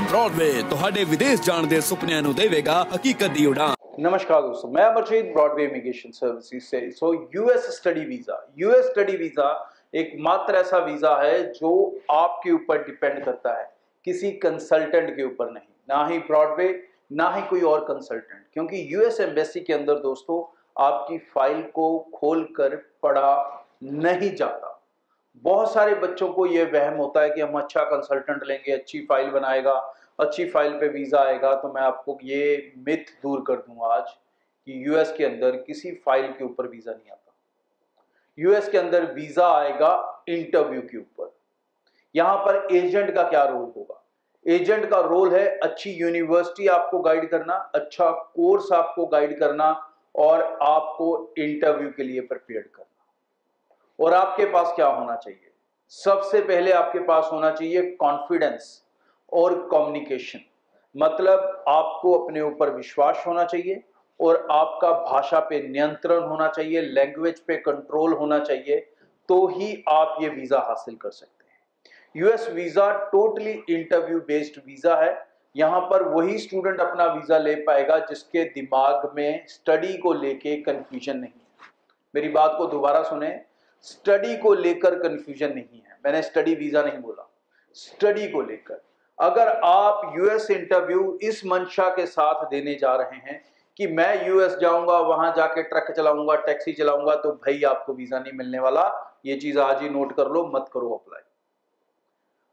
Broadway ਤੁਹਾਡੇ ਵਿਦੇਸ਼ ਜਾਣ ਦੇ ਸੁਪਨਿਆਂ ਨੂੰ ਦੇਵੇਗਾ ਹਕੀਕਤ ਦੀ ਉਡਾਨ। नमस्कार दोस्तों, मैं अमरजीत ब्रॉडवे इमिग्रेशन सर्विसेज से। यूएस स्टडी वीज़ा एकमात्र ऐसा वीज़ा है जो आपके ऊपर डिपेंड करता है, किसी कंसल्टेंट के ऊपर नहीं, ना ही ब्रॉडवे ना ही कोई और कंसल्टेंट। क्योंकि यूएस एम्बेसी के अंदर दोस्तों आपकी फाइल को खोलकर पढ़ा नहीं जाता। बहुत सारे बच्चों को ये वहम होता है कि हम अच्छा कंसल्टेंट लेंगे, अच्छी फाइल बनाएगा, अच्छी फाइल पे वीज़ा आएगा। तो मैं आपको ये मिथ दूर कर दूंगा आज कि यूएस के अंदर किसी फाइल के ऊपर वीज़ा नहीं आता। यूएस के अंदर वीज़ा आएगा इंटरव्यू के ऊपर। यहाँ पर एजेंट का क्या रोल होगा? एजेंट का रोल है अच्छी यूनिवर्सिटी आपको गाइड करना, अच्छा कोर्स आपको गाइड करना और आपको इंटरव्यू के लिए प्रिपेयर करना। और आपके पास क्या होना चाहिए? सबसे पहले आपके पास होना चाहिए कॉन्फिडेंस और कम्युनिकेशन। मतलब आपको अपने ऊपर विश्वास होना चाहिए और आपका भाषा पे नियंत्रण होना चाहिए, लैंग्वेज पे कंट्रोल होना चाहिए, तो ही आप ये वीज़ा हासिल कर सकते हैं। US visa totally interview based visa है। यहाँ पर वही स्टूडेंट अपना वीज़ा ले पाएगा जिसके दिमाग में स्टडी को लेके कंफ्यूजन नहीं है। मेरी बात को दोबारा सुने, स्टडी को लेकर कंफ्यूजन नहीं है। मैंने स्टडी वीज़ा नहीं बोला, स्टडी को लेकर। अगर आप यूएस इंटरव्यू इस मंशा के साथ देने जा रहे हैं कि मैं यूएस जाऊंगा, वहां जाके ट्रक चलाऊंगा, टैक्सी चलाऊंगा, तो भाई आपको वीज़ा नहीं मिलने वाला। ये चीज़ आज ही नोट कर लो, मत करो अप्लाई।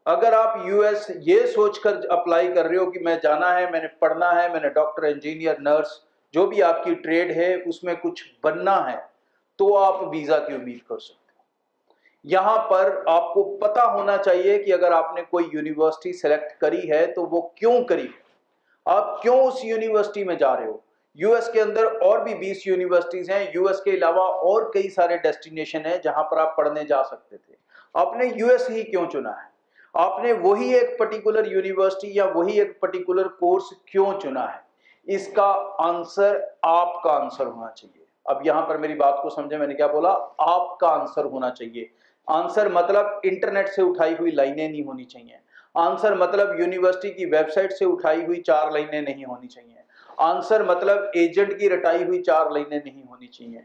अगर आप यूएस ये सोचकर अप्लाई कर रहे हो कि मैं जाना है, मैंने पढ़ना है, मैंने डॉक्टर, इंजीनियर, नर्स, जो भी आपकी ट्रेड है उसमें कुछ बनना है, तो आप वीज़ा की उम्मीद कर सकते हो। यहां पर आपको पता होना चाहिए कि अगर आपने कोई यूनिवर्सिटी सेलेक्ट करी है तो वो क्यों करी, आप क्यों उस यूनिवर्सिटी में जा रहे हो। यूएस के अंदर और भी 20 यूनिवर्सिटीज हैं, यूएस के अलावा और कई सारे डेस्टिनेशन हैं जहां पर आप पढ़ने जा सकते थे। आपने यूएस ही क्यों चुना है? आपने वही एक पर्टिकुलर यूनिवर्सिटी या वही एक पर्टिकुलर कोर्स क्यों चुना है? इसका आंसर आपका आंसर होना चाहिए। अब यहां पर मेरी बात को समझे, मैंने क्या बोला? आपका आंसर होना चाहिए। आंसर मतलब इंटरनेट से उठाई हुई लाइनें नहीं होनी चाहिए। आंसर मतलब यूनिवर्सिटी की वेबसाइट से उठाई हुई 4 लाइनें नहीं होनी चाहिए। आंसर मतलब एजेंट की रटाई हुई 4 लाइनें नहीं होनी चाहिए।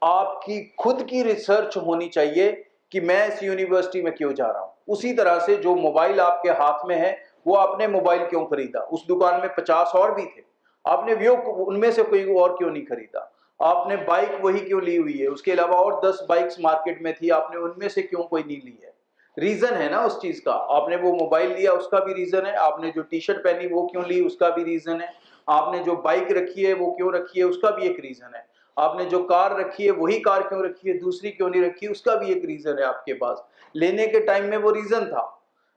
आपकी खुद की रिसर्च होनी चाहिए कि मैं इस यूनिवर्सिटी में क्यों जा रहा हूं। उसी तरह से जो मोबाइल आपके हाथ में है, वो आपने मोबाइल क्यों खरीदा? उस दुकान में 50 और भी थे, आपने वो उनमें से कोई और क्यों नहीं खरीदा? आपने बाइक वही क्यों ली हुई है? उसके अलावा और 10 बाइक्स मार्केट में थी, आपने उनमें से क्यों कोई नहीं ली है? रीजन है ना उस चीज का। आपने वो मोबाइल लिया, उसका भी रीजन है। आपने जो टी शर्ट पहनी वो क्यों ली, उसका भी रीजन है। आपने जो बाइक रखी है वो क्यों रखी है, उसका भी एक रीजन है। आपने जो कार रखी है वही कार क्यों रखी है, दूसरी क्यों नहीं रखी, उसका भी एक रीजन है आपके पास। लेने के टाइम में वो रीजन था।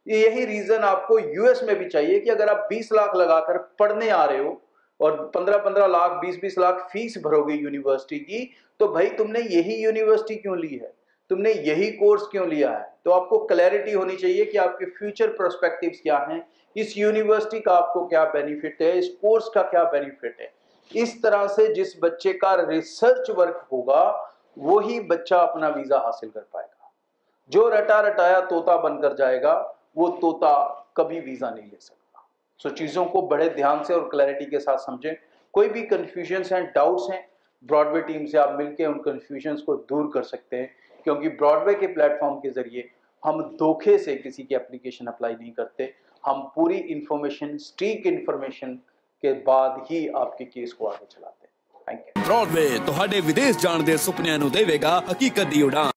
यही रीजन आपको यूएस में भी चाहिए कि अगर आप 20 लाख लगाकर पढ़ने आ रहे हो और 15-15 लाख, 20-20 लाख फीस भरोगे यूनिवर्सिटी की, तो भाई तुमने यही यूनिवर्सिटी क्यों ली है, तुमने यही कोर्स क्यों लिया है? तो आपको क्लैरिटी होनी चाहिए कि आपके फ्यूचर पर्सपेक्टिव्स क्या हैं, इस यूनिवर्सिटी का आपको क्या बेनिफिट है, इस कोर्स का क्या बेनिफिट है। इस तरह से जिस बच्चे का रिसर्च वर्क होगा वही बच्चा अपना वीज़ा हासिल कर पाएगा। जो रटा रटाया तोता बनकर जाएगा, वो तोता कभी वीज़ा नहीं ले सकता। सो चीज़ों को बड़े ध्यान से और क्लैरिटी के साथ समझें। कोई भी कन्फ्यूजन्स हैं, डाउट्स हैं, ब्रॉडवे टीम से आप मिलकर उन कन्फ्यूजन्स को दूर कर सकते हैं। क्योंकि ब्रॉडवे के प्लेटफॉर्म के जरिए हम धोखे से किसी की एप्लीकेशन अप्लाई नहीं करते। हम पूरी इंफॉर्मेशन, स्टीक इंफॉर्मेशन के बाद ही आपके केस को आगे चलाते हैं। Thank you. ब्रॉडवे ਤੁਹਾਡੇ ਵਿਦੇਸ਼ ਜਾਣ ਦੇ ਸੁਪਨਿਆਂ ਨੂੰ ਦੇਵੇਗਾ ਹਕੀਕਤ ਦੀ ਉਡਾਨ।